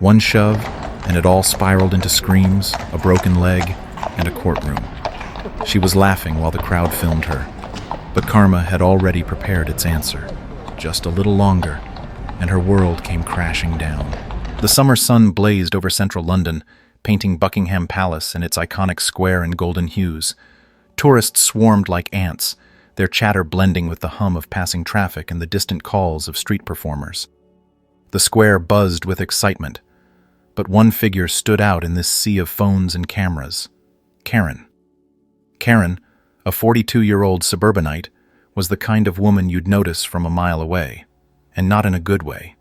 One shove, and it all spiraled into screams, a broken leg, and a courtroom. She was laughing while the crowd filmed her, but karma had already prepared its answer. Just a little longer, and her world came crashing down. The summer sun blazed over central London, painting Buckingham Palace and its iconic square in golden hues. Tourists swarmed like ants, their chatter blending with the hum of passing traffic and the distant calls of street performers. The square buzzed with excitement, but one figure stood out in this sea of phones and cameras. Karen. Karen, a 42-year-old suburbanite, was the kind of woman you'd notice from a mile away, and not in a good way.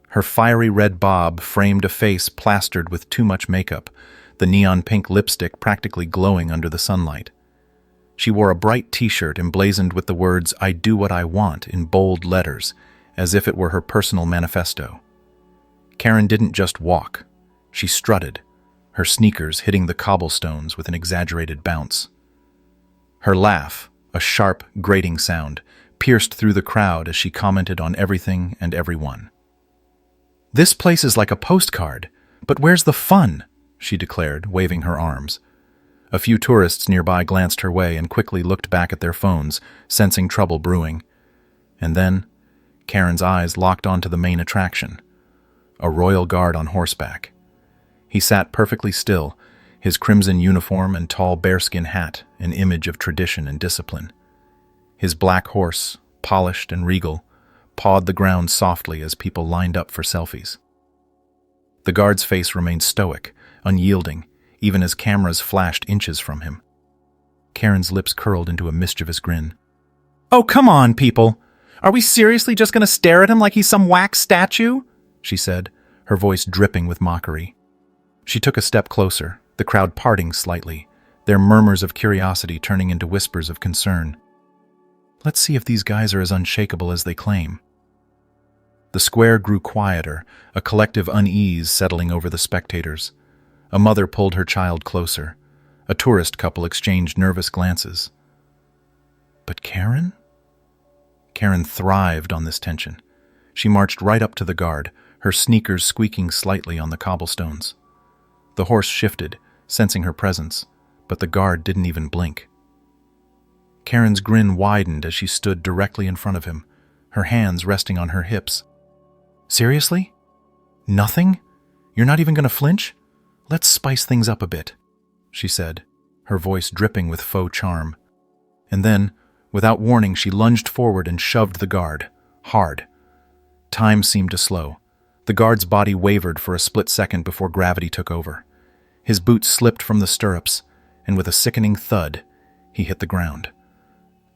Her fiery red bob framed a face plastered with too much makeup, the neon pink lipstick practically glowing under the sunlight. She wore a bright t-shirt emblazoned with the words, "I do what I want," in bold letters, as if it were her personal manifesto. Karen didn't just walk. She strutted, her sneakers hitting the cobblestones with an exaggerated bounce. Her laugh, a sharp, grating sound, pierced through the crowd as she commented on everything and everyone. "This place is like a postcard, but where's the fun?" she declared, waving her arms. A few tourists nearby glanced her way and quickly looked back at their phones, sensing trouble brewing. And then, Karen's eyes locked onto the main attraction, a royal guard on horseback. He sat perfectly still, his crimson uniform and tall bearskin hat an image of tradition and discipline. His black horse, polished and regal, pawed the ground softly as people lined up for selfies. The guard's face remained stoic, unyielding, even as cameras flashed inches from him. Karen's lips curled into a mischievous grin. "Oh, come on, people! Are we seriously just going to stare at him like he's some wax statue?" she said, her voice dripping with mockery. She took a step closer, the crowd parting slightly, their murmurs of curiosity turning into whispers of concern. "Let's see if these guys are as unshakable as they claim." The square grew quieter, a collective unease settling over the spectators. A mother pulled her child closer. A tourist couple exchanged nervous glances. But Karen? Karen thrived on this tension. She marched right up to the guard, her sneakers squeaking slightly on the cobblestones. The horse shifted, sensing her presence, but the guard didn't even blink. Karen's grin widened as she stood directly in front of him, her hands resting on her hips. "Seriously? Nothing? You're not even going to flinch? Let's spice things up a bit," she said, her voice dripping with faux charm. And then, without warning, she lunged forward and shoved the guard, hard. Time seemed to slow. The guard's body wavered for a split second before gravity took over. His boots slipped from the stirrups, and with a sickening thud, he hit the ground.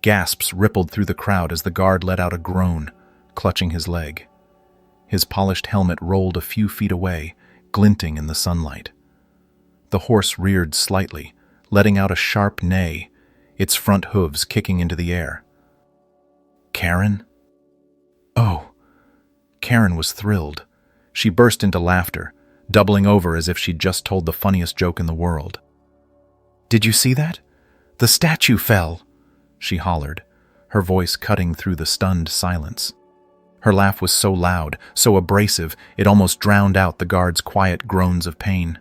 Gasps rippled through the crowd as the guard let out a groan, clutching his leg. His polished helmet rolled a few feet away, glinting in the sunlight. The horse reared slightly, letting out a sharp neigh, its front hooves kicking into the air. "Karen?" "Oh." Karen was thrilled. She burst into laughter, doubling over as if she'd just told the funniest joke in the world. "Did you see that? The statue fell," she hollered, her voice cutting through the stunned silence. Her laugh was so loud, so abrasive, it almost drowned out the guard's quiet groans of pain.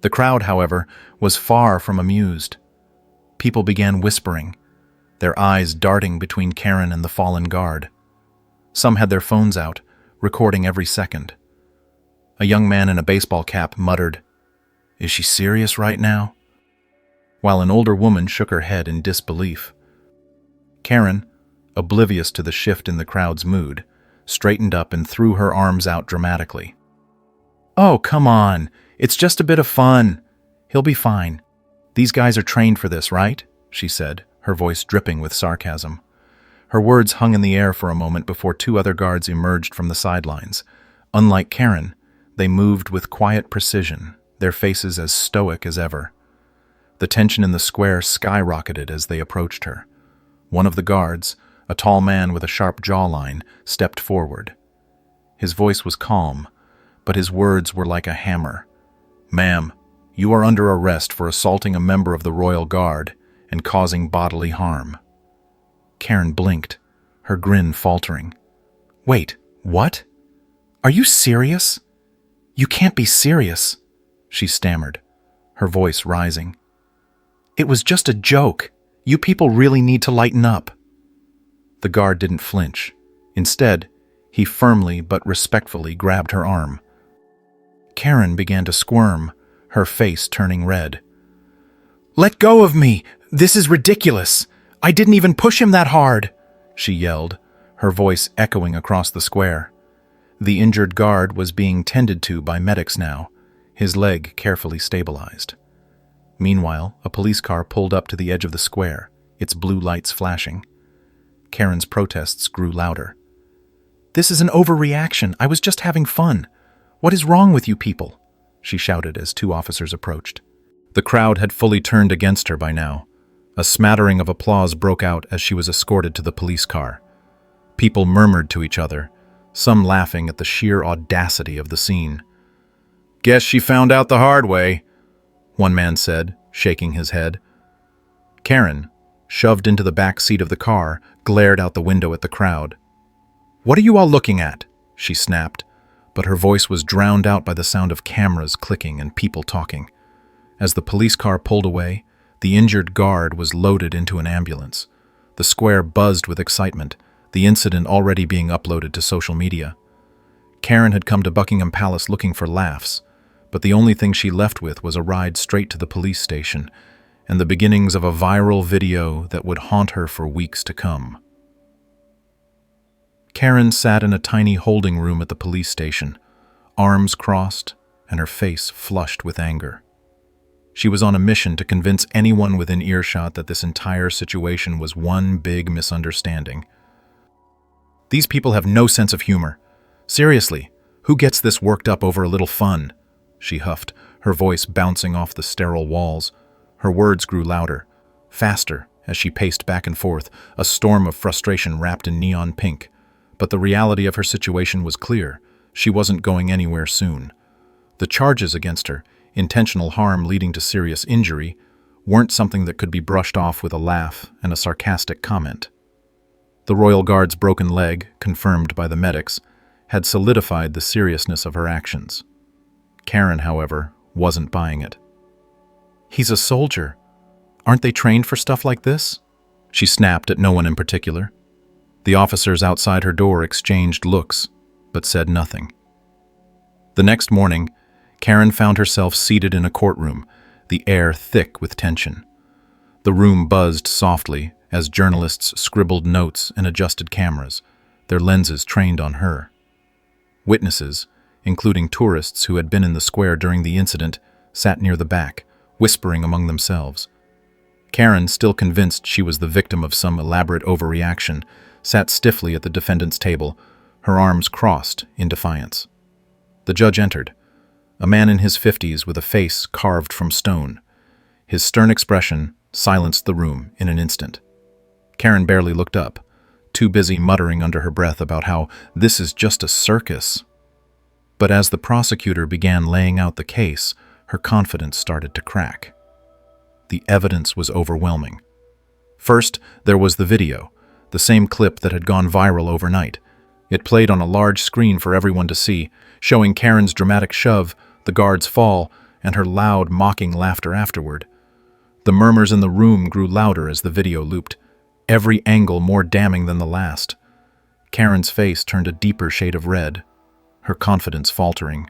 The crowd, however, was far from amused. People began whispering, their eyes darting between Karen and the fallen guard. Some had their phones out, recording every second. A young man in a baseball cap muttered, "Is she serious right now?" while an older woman shook her head in disbelief. Karen, oblivious to the shift in the crowd's mood, straightened up and threw her arms out dramatically. "Oh, come on. It's just a bit of fun. He'll be fine. These guys are trained for this, right?" she said, her voice dripping with sarcasm. Her words hung in the air for a moment before two other guards emerged from the sidelines. Unlike Karen, they moved with quiet precision, their faces as stoic as ever. The tension in the square skyrocketed as they approached her. One of the guards, a tall man with a sharp jawline, stepped forward. His voice was calm, but his words were like a hammer. "Ma'am, you are under arrest for assaulting a member of the Royal Guard and causing bodily harm." Karen blinked, her grin faltering. "Wait, what? Are you serious?" "You can't be serious," she stammered, her voice rising. "It was just a joke. You people really need to lighten up." The guard didn't flinch. Instead, he firmly but respectfully grabbed her arm. Karen began to squirm, her face turning red. "Let go of me! This is ridiculous! I didn't even push him that hard!" she yelled, her voice echoing across the square. The injured guard was being tended to by medics now, his leg carefully stabilized. Meanwhile, a police car pulled up to the edge of the square, its blue lights flashing. Karen's protests grew louder. "This is an overreaction. I was just having fun. What is wrong with you people?" she shouted as two officers approached. The crowd had fully turned against her by now. A smattering of applause broke out as she was escorted to the police car. People murmured to each other, some laughing at the sheer audacity of the scene. "Guess she found out the hard way," one man said, shaking his head. Karen, shoved into the back seat of the car, glared out the window at the crowd. "What are you all looking at?" she snapped, but her voice was drowned out by the sound of cameras clicking and people talking. As the police car pulled away, the injured guard was loaded into an ambulance. The square buzzed with excitement, the incident already being uploaded to social media. Karen had come to Buckingham Palace looking for laughs, but the only thing she left with was a ride straight to the police station and the beginnings of a viral video that would haunt her for weeks to come. Karen sat in a tiny holding room at the police station, arms crossed and her face flushed with anger. She was on a mission to convince anyone within earshot that this entire situation was one big misunderstanding. "These people have no sense of humor. Seriously, who gets this worked up over a little fun?" she huffed, her voice bouncing off the sterile walls. Her words grew louder, faster, as she paced back and forth, a storm of frustration wrapped in neon pink. But the reality of her situation was clear. She wasn't going anywhere soon. The charges against her, intentional harm leading to serious injury, weren't something that could be brushed off with a laugh and a sarcastic comment. The Royal Guard's broken leg, confirmed by the medics, had solidified the seriousness of her actions. Karen, however, wasn't buying it. "He's a soldier. Aren't they trained for stuff like this?" she snapped at no one in particular. The officers outside her door exchanged looks, but said nothing. The next morning, Karen found herself seated in a courtroom, the air thick with tension. The room buzzed softly as journalists scribbled notes and adjusted cameras, their lenses trained on her. Witnesses, including tourists who had been in the square during the incident, sat near the back, whispering among themselves. Karen, still convinced she was the victim of some elaborate overreaction, sat stiffly at the defendant's table, her arms crossed in defiance. The judge entered, a man in his 50s with a face carved from stone. His stern expression silenced the room in an instant. Karen barely looked up, too busy muttering under her breath about how this is just a circus. But as the prosecutor began laying out the case, her confidence started to crack. The evidence was overwhelming. First, there was the video, the same clip that had gone viral overnight. It played on a large screen for everyone to see, showing Karen's dramatic shove, the guard's fall, and her loud, mocking laughter afterward. The murmurs in the room grew louder as the video looped, every angle more damning than the last. Karen's face turned a deeper shade of red, her confidence faltering.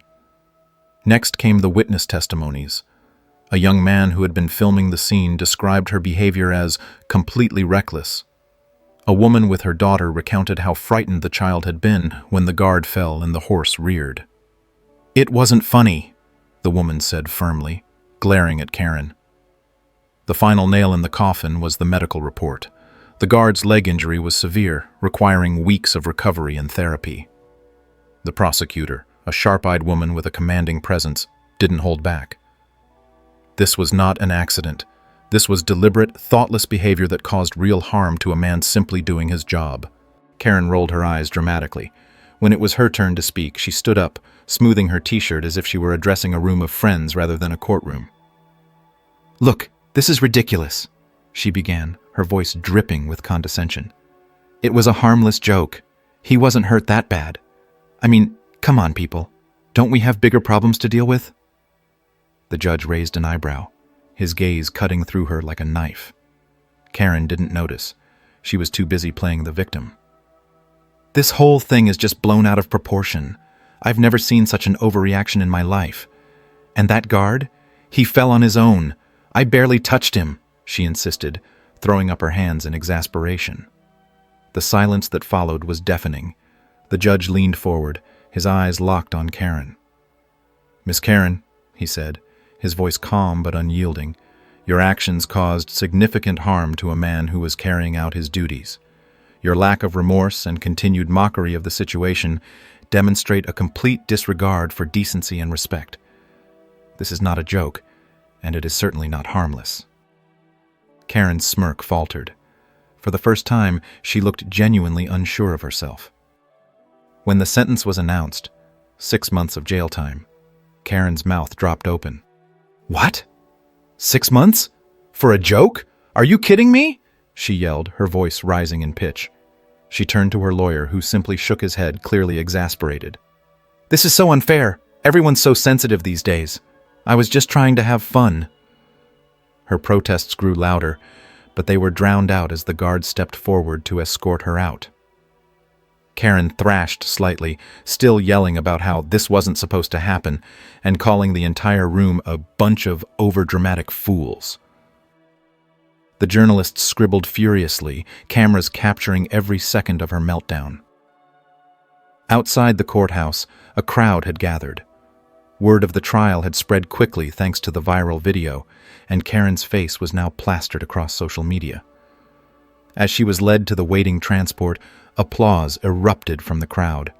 Next came the witness testimonies. A young man who had been filming the scene described her behavior as completely reckless. A woman with her daughter recounted how frightened the child had been when the guard fell and the horse reared. "It wasn't funny," the woman said firmly, glaring at Karen. The final nail in the coffin was the medical report. The guard's leg injury was severe, requiring weeks of recovery and therapy. The prosecutor, a sharp-eyed woman with a commanding presence, didn't hold back. This was not an accident. This was deliberate, thoughtless behavior that caused real harm to a man simply doing his job. Karen rolled her eyes dramatically. When it was her turn to speak, she stood up, smoothing her t-shirt as if she were addressing a room of friends rather than a courtroom. "Look, this is ridiculous," she began, her voice dripping with condescension. "It was a harmless joke. He wasn't hurt that bad. I mean, come on, people. Don't we have bigger problems to deal with? The judge raised an eyebrow, his gaze cutting through her like a knife. Karen didn't notice. She was too busy playing the victim. This whole thing is just blown out of proportion. I've never seen such an overreaction in my life. And that guard? He fell on his own. I barely touched him, she insisted, throwing up her hands in exasperation. The silence that followed was deafening. The judge leaned forward, his eyes locked on Karen. "Miss Karen," he said, his voice calm but unyielding, "your actions caused significant harm to a man who was carrying out his duties. Your lack of remorse and continued mockery of the situation demonstrate a complete disregard for decency and respect. This is not a joke, and it is certainly not harmless." Karen's smirk faltered. For the first time, she looked genuinely unsure of herself. When the sentence was announced, 6 months of jail time, Karen's mouth dropped open. "What? 6 months? For a joke? Are you kidding me?" she yelled, her voice rising in pitch. She turned to her lawyer, who simply shook his head, clearly exasperated. "This is so unfair. Everyone's so sensitive these days. I was just trying to have fun." Her protests grew louder, but they were drowned out as the guard stepped forward to escort her out. Karen thrashed slightly, still yelling about how this wasn't supposed to happen, and calling the entire room a bunch of overdramatic fools. The journalists scribbled furiously, cameras capturing every second of her meltdown. Outside the courthouse, a crowd had gathered. Word of the trial had spread quickly thanks to the viral video, and Karen's face was now plastered across social media. As she was led to the waiting transport, applause erupted from the crowd.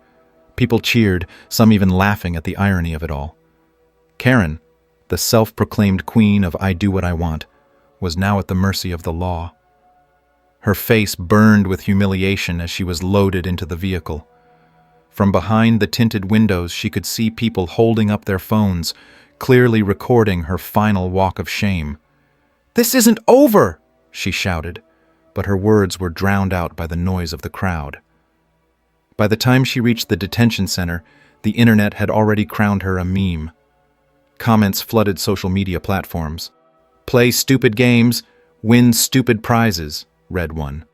People cheered, some even laughing at the irony of it all. Karen, the self-proclaimed queen of "I do what I want," was now at the mercy of the law. Her face burned with humiliation as she was loaded into the vehicle. From behind the tinted windows, she could see people holding up their phones, clearly recording her final walk of shame. "This isn't over!" she shouted, but her words were drowned out by the noise of the crowd. By the time she reached the detention center, the internet had already crowned her a meme. Comments flooded social media platforms. "Play stupid games, win stupid prizes," read one.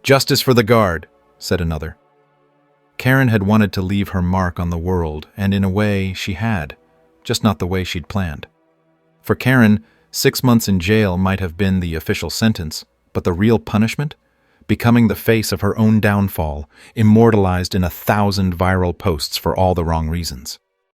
"Justice for the guard," said another. Karen had wanted to leave her mark on the world, and in a way she had, just not the way she'd planned. For Karen, 6 months in jail might have been the official sentence, but the real punishment? Becoming the face of her own downfall, immortalized in 1,000 viral posts for all the wrong reasons.